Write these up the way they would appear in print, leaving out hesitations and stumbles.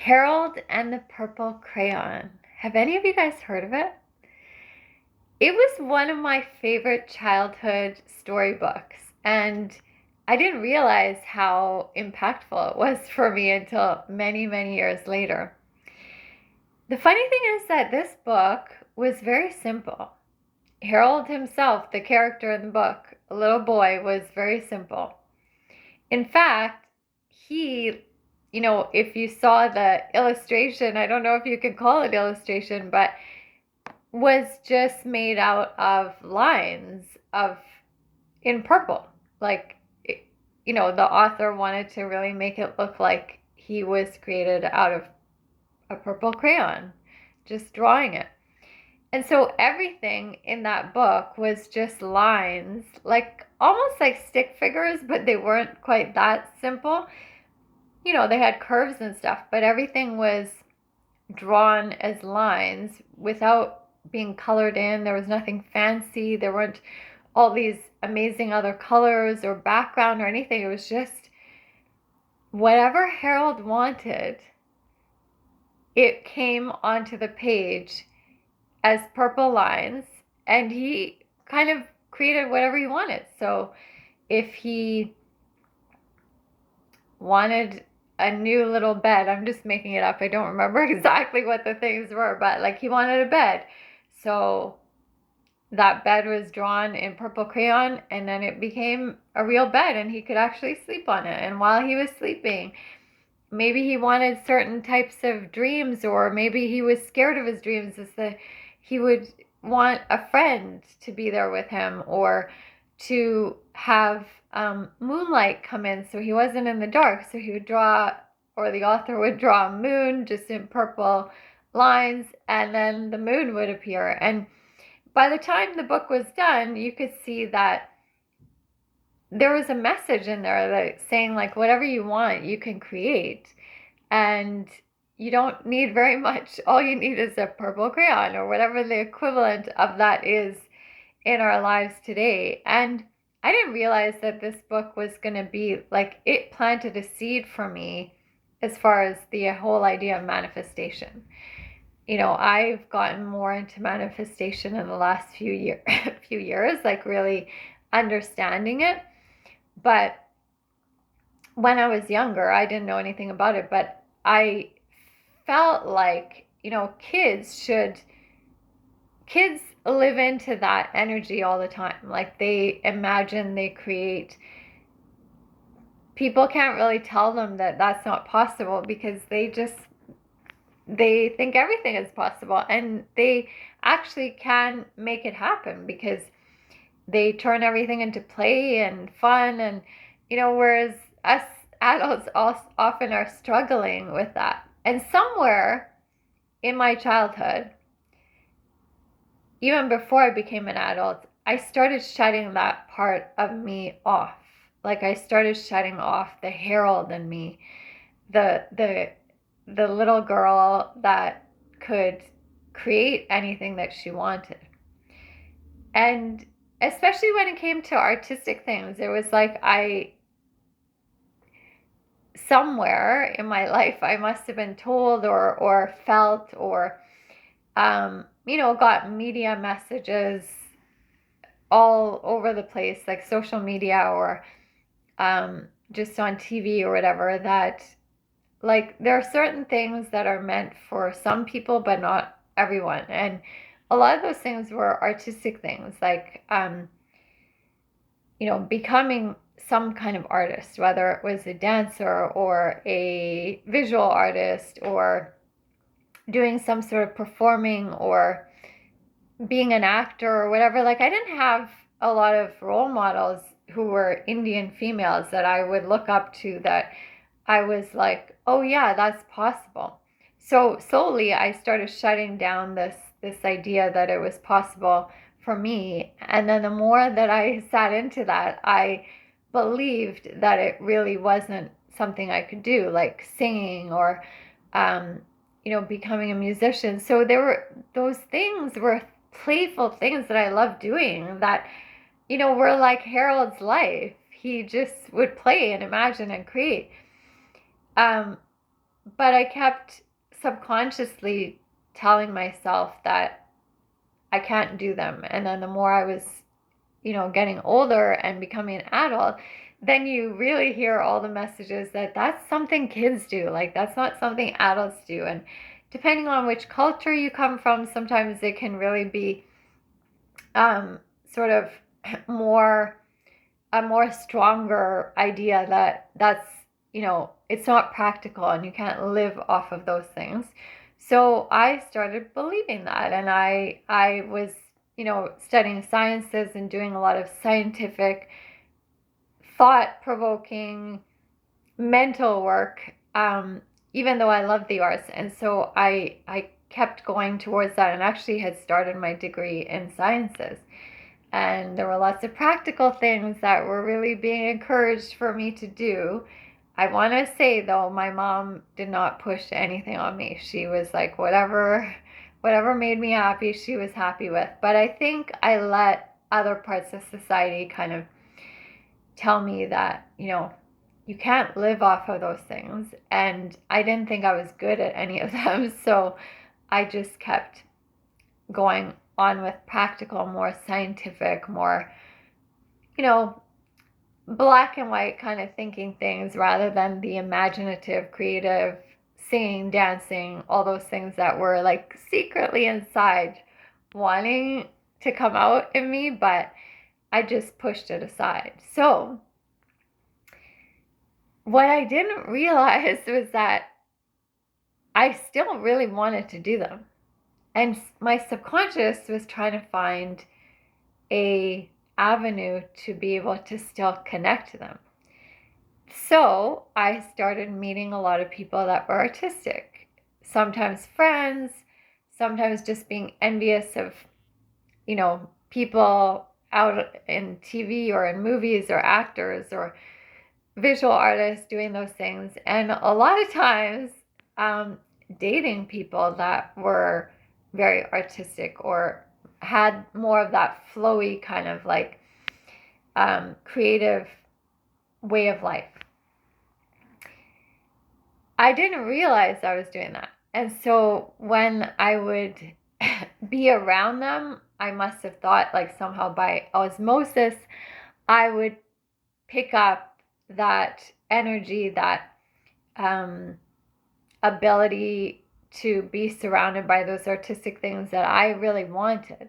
Harold and the Purple Crayon. Have any of you guys heard of it? It was one of my favorite childhood storybooks, and I didn't realize how impactful it was for me until many, many years later. The funny thing is that this book was very simple. Harold himself, the character in the book, a little boy, was very simple. In fact, he, if you saw the illustration, I don't know if you can call it illustration, but was just made out of lines of in purple. Like, the author wanted to really make it look like he was created out of a purple crayon, just drawing it. And so everything in that book was just lines, like almost like stick figures, but they weren't quite that simple. They had curves and stuff, but everything was drawn as lines without being colored in. There was nothing fancy. There weren't all these amazing other colors or background or anything. It was just whatever Harold wanted, it came onto the page as purple lines, and he kind of created whatever he wanted. So if he wanted a new little bed, I'm just making it up, I don't remember exactly what the things were, but like he wanted a bed, so that bed was drawn in purple crayon, and then it became a real bed and he could actually sleep on it. And while he was sleeping, maybe he wanted certain types of dreams, or maybe he was scared of his dreams, is that he would want a friend to be there with him, or to have moonlight come in so he wasn't in the dark. So he would draw, or the author would draw a moon just in purple lines, and then the moon would appear. And by the time the book was done, you could see that there was a message in there that saying, like, whatever you want, you can create. And you don't need very much. All you need is a purple crayon, or whatever the equivalent of that is in our lives today. And I didn't realize that this book was going to be like, it planted a seed for me as far as the whole idea of manifestation. I've gotten more into manifestation in the last few years, like really understanding it. But when I was younger, I didn't know anything about it, but I felt like, kids live into that energy all the time. Like, they imagine, they create. People can't really tell them that that's not possible, because they think everything is possible, and they actually can make it happen because they turn everything into play and fun. And whereas us adults often are struggling with that. And somewhere in my childhood, even before I became an adult, I started shutting that part of me off. Like, I started shutting off the Harold in me, the little girl that could create anything that she wanted. And especially when it came to artistic things, it was like somewhere in my life, I must have been told or felt, or got media messages all over the place, like social media, or just on TV or whatever, that like there are certain things that are meant for some people but not everyone. And a lot of those things were artistic things, like becoming some kind of artist, whether it was a dancer or a visual artist, or doing some sort of performing, or being an actor or whatever. Like, I didn't have a lot of role models who were Indian females that I would look up to, that I was like, oh yeah, that's possible. So slowly I started shutting down this idea that it was possible for me. And then the more that I sat into that, I believed that it really wasn't something I could do, like singing, or becoming a musician. So those things were playful things that I loved doing, that were like Harold's life. He just would play and imagine and create. but I kept subconsciously telling myself that I can't do them. And then the more I was, getting older and becoming an adult, then you really hear all the messages that that's something kids do. Like, that's not something adults do. And depending on which culture you come from, sometimes it can really be sort of more a more stronger idea that that's, it's not practical and you can't live off of those things. So I started believing that, and I was, studying sciences and doing a lot of scientific, thought-provoking mental work, even though I love the arts. And so I kept going towards that, and actually had started my degree in sciences. And there were lots of practical things that were really being encouraged for me to do. I want to say, though, my mom did not push anything on me. She was like, whatever made me happy, she was happy with. But I think I let other parts of society kind of tell me that, you can't live off of those things. And I didn't think I was good at any of them. So I just kept going on with practical, more scientific, more, black and white kind of thinking things, rather than the imaginative, creative, singing, dancing, all those things that were like secretly inside wanting to come out in me, but I just pushed it aside. So what I didn't realize was that I still really wanted to do them. And my subconscious was trying to find a avenue to be able to still connect to them. So I started meeting a lot of people that were artistic, sometimes friends, sometimes just being envious of, people out in TV or in movies, or actors or visual artists doing those things. And a lot of times, dating people that were very artistic or had more of that flowy kind of like creative way of life. I didn't realize I was doing that. And so when I would be around them, I must have thought, like, somehow by osmosis, I would pick up that energy, that ability to be surrounded by those artistic things that I really wanted.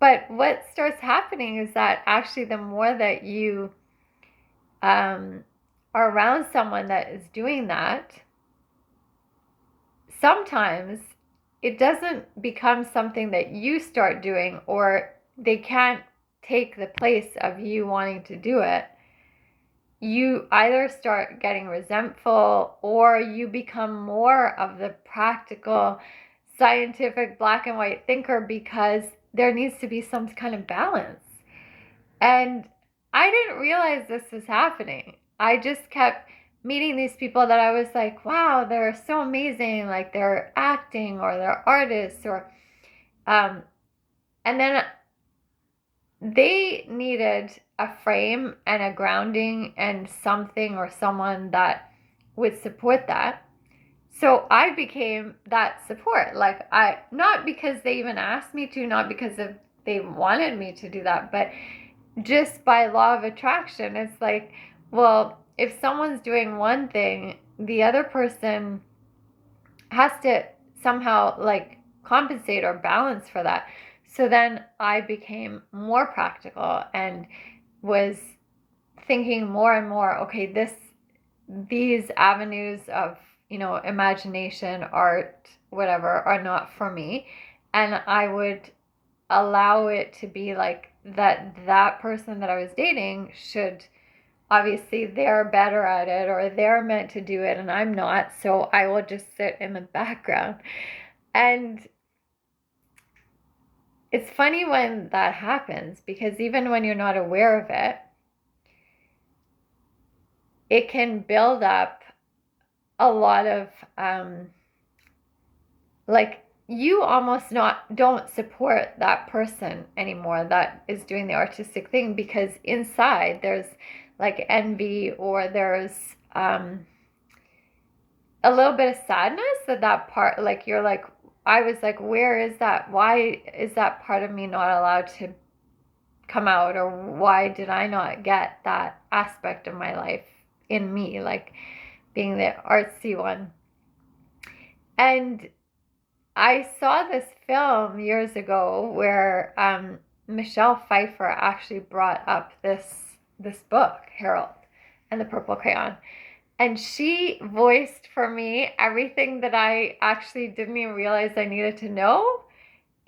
But what starts happening is that actually the more that you are around someone that is doing that, sometimes it doesn't become something that you start doing, or they can't take the place of you wanting to do it. You either start getting resentful, or you become more of the practical, scientific, black and white thinker, because there needs to be some kind of balance. And I didn't realize this was happening. I just kept meeting these people that I was like, wow, they're so amazing. Like, they're acting, or they're artists, or, and then they needed a frame and a grounding and something or someone that would support that. So I became that support. Like, not because they even asked me to, not because they wanted me to do that, but just by law of attraction. It's like, well, if someone's doing one thing, the other person has to somehow like compensate or balance for that. So then I became more practical and was thinking more and more, okay, these avenues of, imagination, art, whatever, are not for me. And I would allow it to be like that person that I was dating should, obviously they're better at it, or they're meant to do it and I'm not, so I will just sit in the background. And it's funny when that happens, because even when you're not aware of it, it can build up a lot of like, you almost don't support that person anymore that is doing the artistic thing, because inside there's like envy, or there's a little bit of sadness that part, like you're like, I was like, where is that? Why is that part of me not allowed to come out? Or why did I not get that aspect of my life in me, like being the artsy one? And I saw this film years ago where Michelle Pfeiffer actually brought up this book, Harold and the Purple Crayon. And she voiced for me everything that I actually didn't even realize I needed to know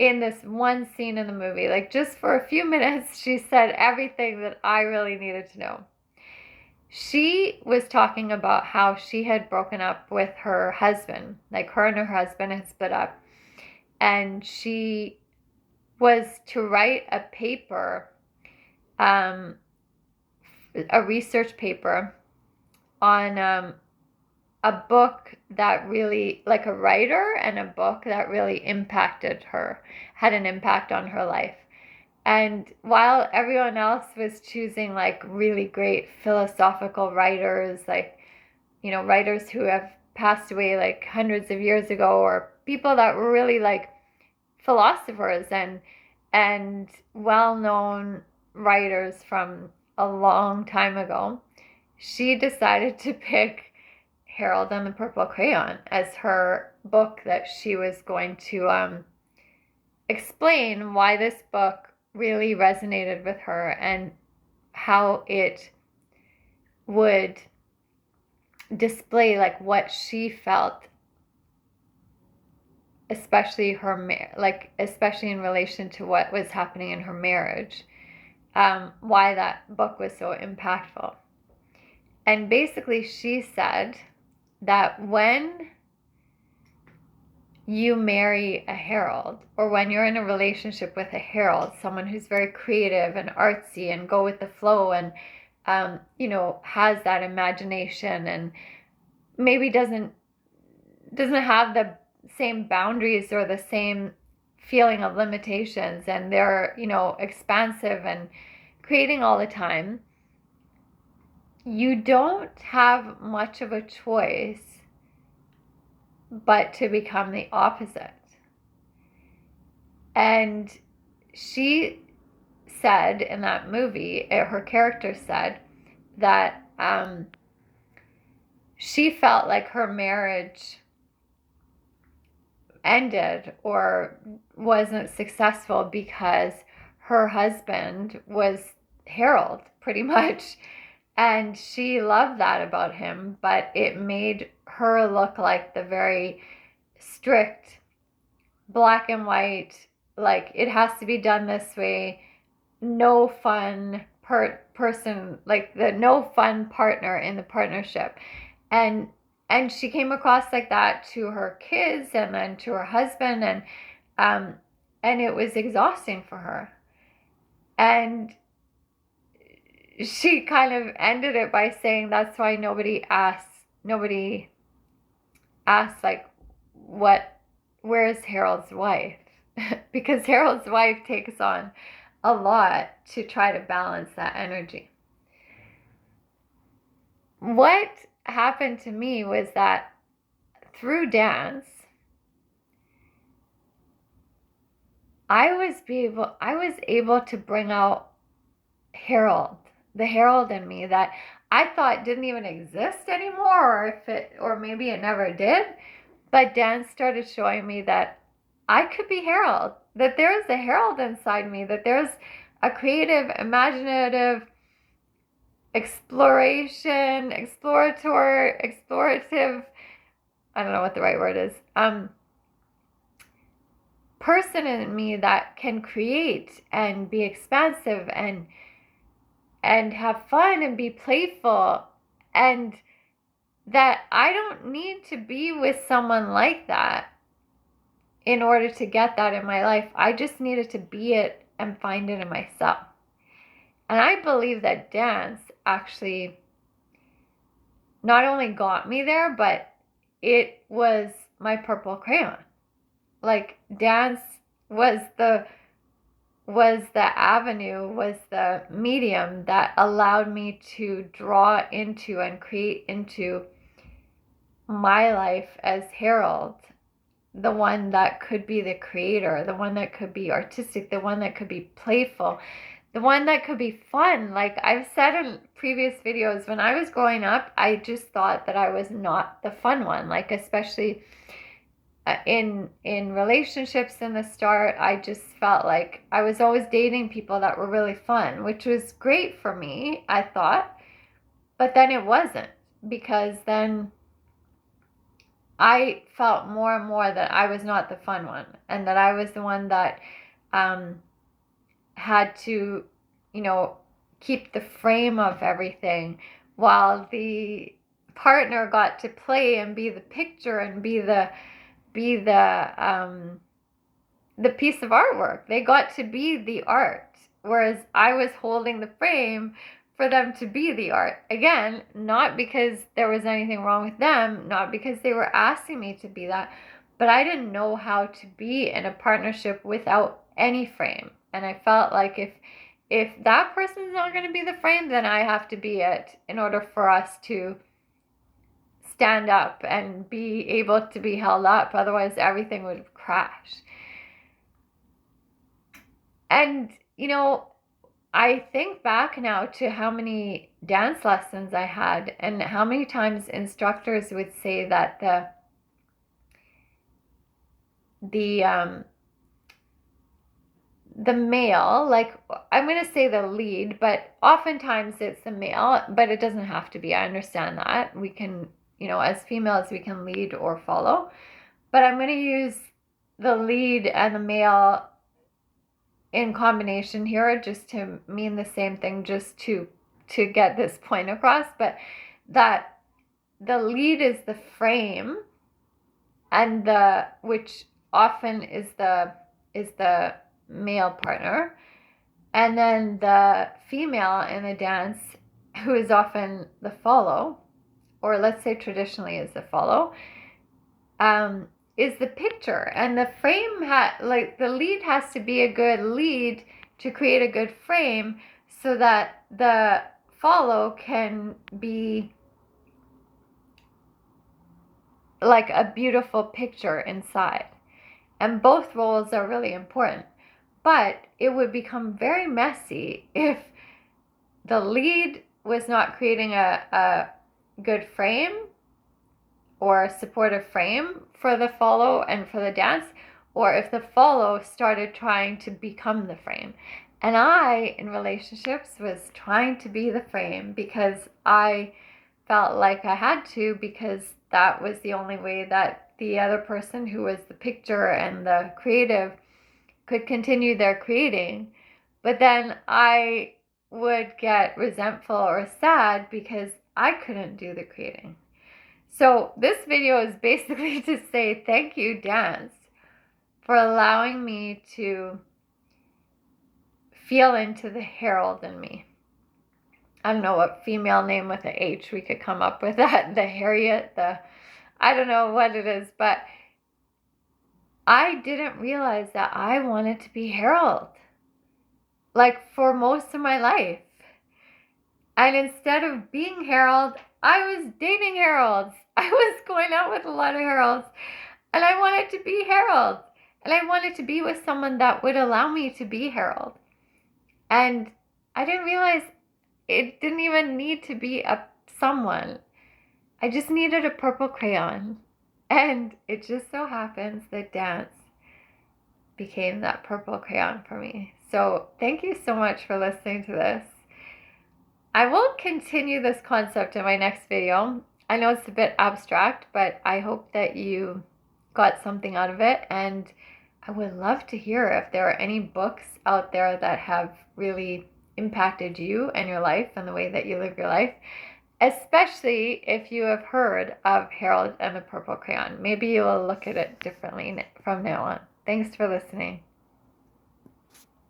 in this one scene in the movie. Like, just for a few minutes, she said everything that I really needed to know. She was talking about how she had broken up with her husband. Like, her and her husband had split up. And she was to write a paper, a research paper on a book that really, like a writer and a book that really impacted her, had an impact on her life. And while everyone else was choosing like really great philosophical writers, like, you know, writers who have passed away like hundreds of years ago, or people that were really like philosophers and well-known writers from a long time ago, she decided to pick Harold and the Purple Crayon as her book that she was going to explain why this book really resonated with her and how it would display like what she felt, especially especially in relation to what was happening in her marriage, why that book was so impactful. And basically she said that when you marry a herald, or when you're in a relationship with a herald, someone who's very creative and artsy and go with the flow and you know, has that imagination and maybe doesn't have the same boundaries or the same feeling of limitations, and they're, you know, expansive and creating all the time, you don't have much of a choice but to become the opposite. And she said in that movie, her character said that she felt like her marriage ended or wasn't successful because her husband was Harold, pretty much. And she loved that about him, but it made her look like the very strict, black and white, like it has to be done this way, no fun person, like the no fun partner in the partnership. And she came across like that to her kids and then to her husband, and it was exhausting for her. And she kind of ended it by saying that's why nobody asks like, where's Harold's wife? Because Harold's wife takes on a lot to try to balance that energy. What happened to me was that through dance, I was able to bring out Harold, the Harold in me that I thought didn't even exist anymore, or maybe it never did. But dance started showing me that I could be Harold, that there's a Harold inside me, that there's a creative, imaginative, explorative, I don't know what the right word is, person in me that can create and be expansive and have fun and be playful, and that I don't need to be with someone like that in order to get that in my life. I just needed to be it and find it in myself. And I believe that dance actually not only got me there, but it was my purple crayon. Like, dance was the avenue, was the medium that allowed me to draw into and create into my life as Harold, the one that could be the creator, the one that could be artistic, the one that could be playful, the one that could be fun. Like I've said in previous videos, when I was growing up, I just thought that I was not the fun one. Like especially in relationships in the start, I just felt like I was always dating people that were really fun, which was great for me, I thought. But then it wasn't, because then I felt more and more that I was not the fun one, and that I was the one that um, had to, you know, keep the frame of everything, while the partner got to play and be the picture and be the piece of artwork. They got to be the art, whereas I was holding the frame for them to be the art. Again, not because there was anything wrong with them, not because they were asking me to be that, but I didn't know how to be in a partnership without any frame. And I felt like if that person's not going to be the frame, then I have to be it in order for us to stand up and be able to be held up. Otherwise, everything would crash. And, I think back now to how many dance lessons I had, and how many times instructors would say that the male, like I'm going to say the lead, but oftentimes it's the male, but it doesn't have to be. I understand that. We can, as females, we can lead or follow. But I'm going to use the lead and the male in combination here, just to mean the same thing, just to get this point across. But that the lead is the frame, and which often is the male partner, and then the female in the dance, who is often the follow, or let's say traditionally is the follow, is the picture. And the frame like the lead has to be a good lead to create a good frame, so that the follow can be like a beautiful picture inside. And both roles are really important. But it would become very messy if the lead was not creating a good frame or supportive frame for the follow and for the dance, or if the follow started trying to become the frame. And I, in relationships, was trying to be the frame because I felt like I had to, because that was the only way that the other person, who was the picture and the creative, could continue their creating. But then I would get resentful or sad because I couldn't do the creating. So this video is basically to say thank you, dance, for allowing me to feel into the Harold in me. I don't know what female name with an H we could come up with that. The Harriet, I don't know what it is, but I didn't realize that I wanted to be Harold, like for most of my life. And instead of being Harold, I was dating Harolds. I was going out with a lot of Harolds, and I wanted to be Harold. And I wanted to be with someone that would allow me to be Harold. And I didn't realize it didn't even need to be someone. I just needed a purple crayon. And it just so happens that dance became that purple crayon for me. So thank you so much for listening to this. I will continue this concept in my next video. I know it's a bit abstract, but I hope that you got something out of it. And I would love to hear if there are any books out there that have really impacted you and your life and the way that you live your life, especially if you have heard of Harold and the Purple Crayon. Maybe you will look at it differently from now on. Thanks for listening.